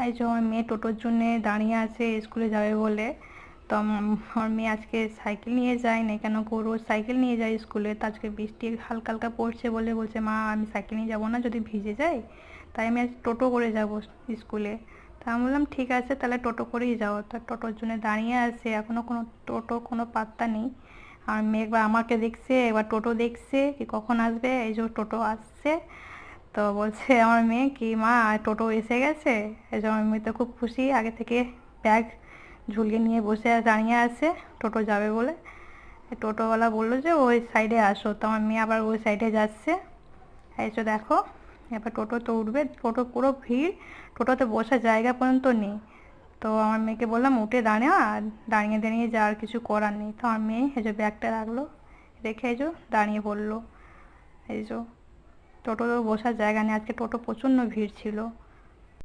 এই যে আমার মেয়ে টোটোর জন্য দাঁড়িয়ে আছে স্কুলে যাবে বলে। তো আমার মেয়ে আজকে সাইকেল নিয়ে যায় না, কেন ও রোজ সাইকেল নিয়ে যায় স্কুলে। তো আজকে বৃষ্টি হালকা হালকা পড়ছে বলে বলছে মা আমি সাইকেল নিয়ে যাবো না, যদি ভিজে যাই, তাই আমি আজ টোটো করে যাব স্কুলে। তা আমি বললাম ঠিক আছে তাহলে টোটো করেই যাও। তা টোটোর জন্য দাঁড়িয়ে আছে, এখনও কোনো টোটো কোনো পাত্তা নেই। আর মেয়ে একবার আমাকে দেখছে, একবার টোটো দেখছে কি কখন আসবে। এই যে টোটো আসছে, তো বলছে আমার মেয়ে কি মা টোটো এসে গেছে। এই যে আমার মেয়ে তো খুব খুশি, আগে থেকে ব্যাগ ঝুলিয়ে নিয়ে বসে দাঁড়িয়ে আছে টোটো যাবে বলে। টোটোওয়ালা বললো যে ওই সাইডে আসো, তো আমার মেয়ে আবার ওই সাইডে যাচ্ছে। এই যে দেখো, এবার টোটো তো উঠবে, টোটো পুরো ভিড়, টোটোতে বসার জায়গা পর্যন্ত নেই। তো আমার মেয়েকে বললাম উঠে দাঁড়া, আর দাঁড়িয়ে দাঁড়িয়ে যা, আর কিছু করার নেই। তো আমার মেয়ে এই যে ব্যাগটা রাখলো, রেখে এই যে দাঁড়িয়ে পড়লো। এই যে টোটো বসার জায়গা নেই, আজকে টোটো প্রচণ্ড ভিড় ছিল।